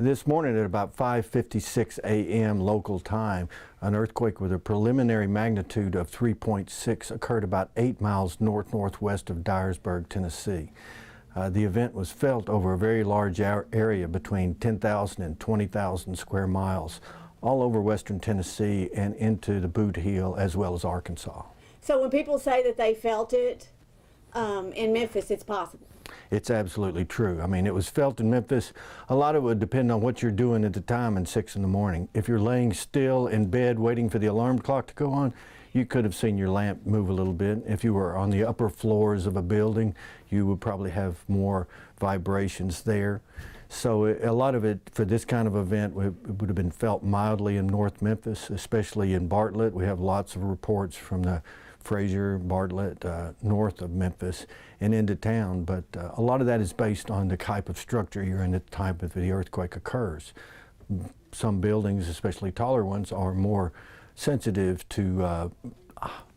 This morning at about 5:56 a.m. local time, an earthquake with a preliminary magnitude of 3.6 occurred about 8 miles north-northwest of Dyersburg, Tennessee. The event was felt over a very large area between 10,000 and 20,000 square miles, all over western Tennessee and into the Boot Heel as well as Arkansas. So when people say that they felt it in Memphis, it's possible? It's absolutely true. I mean, it was felt in Memphis. A lot of it would depend on what you're doing at the time at 6 in the morning. If you're laying still in bed waiting for the alarm clock to go on, you could have seen your lamp move a little bit. If you were on the upper floors of a building, you would probably have more vibrations there. So a lot of it for this kind of event would have been felt mildly in North Memphis, especially in Bartlett. We have lots of reports from the Fraser, Bartlett, north of Memphis and into town, but a lot of that is based on the type of structure you're in at the time that the earthquake occurs. Some buildings, especially taller ones, are more sensitive to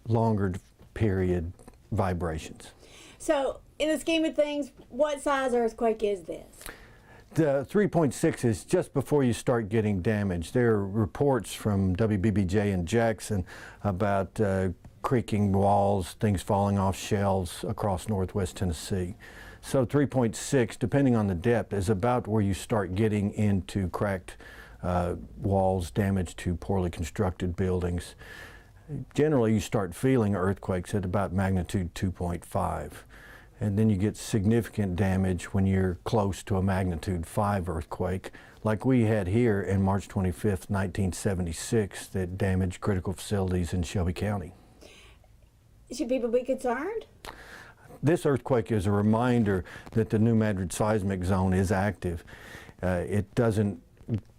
longer period vibrations. So in the scheme of things, what size earthquake is this? The 3.6 is just before you start getting damage. There are reports from WBBJ and Jackson about creaking walls, things falling off shelves across northwest Tennessee. So 3.6, depending on the depth, is about where you start getting into cracked walls, damage to poorly constructed buildings. Generally, you start feeling earthquakes at about magnitude 2.5. And then you get significant damage when you're close to a magnitude 5 earthquake, like we had here in March 25th, 1976, that damaged critical facilities in Shelby County. Should people be concerned? This earthquake is a reminder that the New Madrid seismic zone is active. It doesn't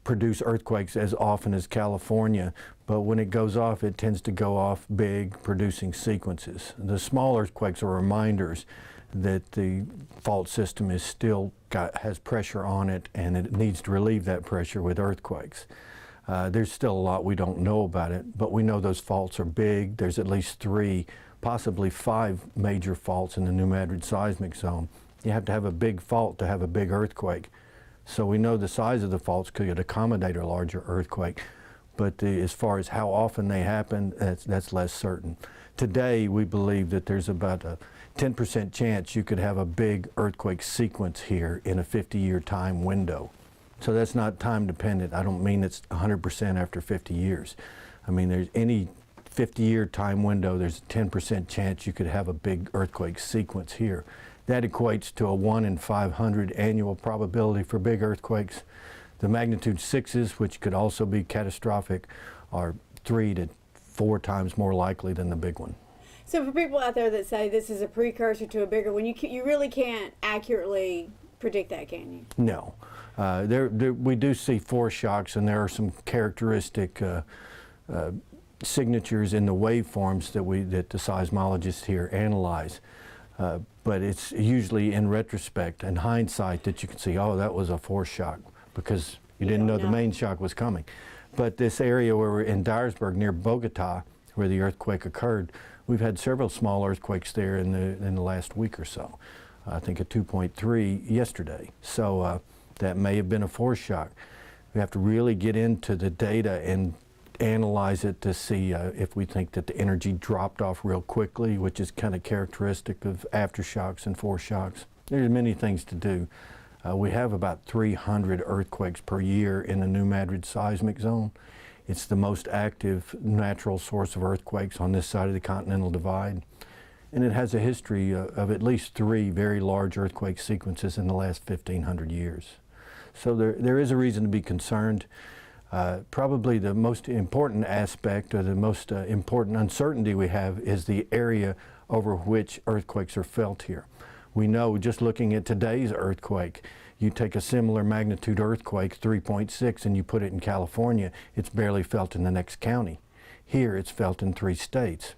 produce earthquakes as often as California, but when it goes off, it tends to go off big, producing sequences. The small earthquakes are reminders that the fault system is still has pressure on it, and it needs to relieve that pressure with earthquakes. There's still a lot we don't know about it, but we know those faults are big. There's at least 3, possibly 5 major faults in the New Madrid seismic zone. You have to have a big fault to have a big earthquake. So we know the size of the faults could accommodate a larger earthquake, but as far as how often they happen, that's less certain. Today, we believe that there's about a 10% chance you could have a big earthquake sequence here in a 50-year time window. So that's not time dependent. I don't mean it's 100% after 50 years. I mean, there's any 50-year time window, there's a 10% chance you could have a big earthquake sequence here. That equates to a 1 in 500 annual probability for big earthquakes. The magnitude 6s, which could also be catastrophic, are 3 to 4 times more likely than the big one. So for people out there that say this is a precursor to a bigger one, you really can't accurately predict that, can you? No. We do see foreshocks, and there are some characteristic signatures in the waveforms that the seismologists here analyze. But it's usually in retrospect and hindsight that you can see, oh, that was a foreshock, because you didn't know the main shock was coming. But this area where we're in Dyersburg near Bogota, where the earthquake occurred, we've had several small earthquakes there in the last week or so. I think a 2.3 yesterday. So that may have been a foreshock. We have to really get into the data and analyze it to see if we think that the energy dropped off real quickly, which is kind of characteristic of aftershocks and foreshocks. There's many things to do. We have about 300 earthquakes per year in the New Madrid seismic zone. It's the most active natural source of earthquakes on this side of the Continental Divide. And it has a history of at least 3 very large earthquake sequences in the last 1,500 years. So there is a reason to be concerned. Probably the most important aspect, or the most important uncertainty we have, is the area over which earthquakes are felt here. We know, just looking at today's earthquake, you take a similar magnitude earthquake, 3.6, and you put it in California, it's barely felt in the next county. Here, it's felt in 3 states.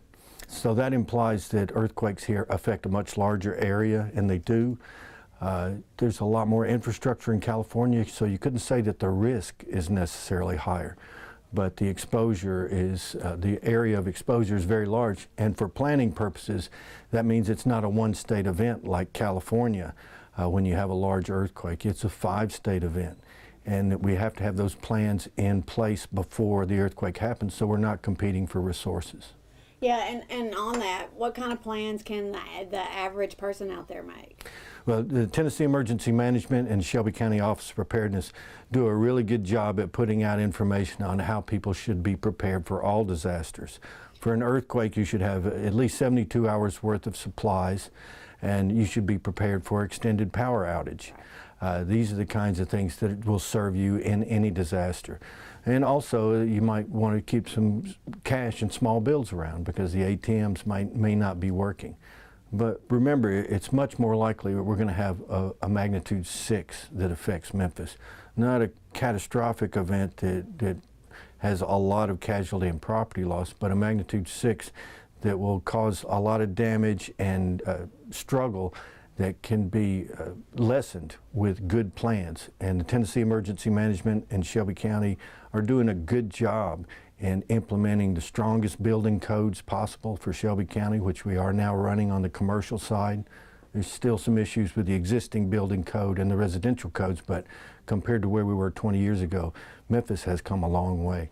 So that implies that earthquakes here affect a much larger area, and they do. There's a lot more infrastructure in California, so you couldn't say that the risk is necessarily higher. But the exposure is, the area of exposure is very large, and for planning purposes, that means it's not a 1-state event like California when you have a large earthquake. It's a 5-state event. and we have to have those plans in place before the earthquake happens, so we're not competing for resources. Yeah, and on that, what kind of plans can the average person out there make? Well, the Tennessee Emergency Management and Shelby County Office of Preparedness do a really good job at putting out information on how people should be prepared for all disasters. For an earthquake, you should have at least 72 hours worth of supplies, and you should be prepared for extended power outage. These are the kinds of things that will serve you in any disaster. And also, you might want to keep some cash and small bills around because the ATMs may not be working. But remember, it's much more likely that we're going to have a magnitude 6 that affects Memphis, not a catastrophic event that has a lot of casualty and property loss, but a magnitude 6 that will cause a lot of damage and struggle that can be lessened with good plans. And the Tennessee Emergency Management and Shelby County are doing a good job in implementing the strongest building codes possible for Shelby County, which we are now running on the commercial side. There's still some issues with the existing building code and the residential codes, but compared to where we were 20 years ago, Memphis has come a long way.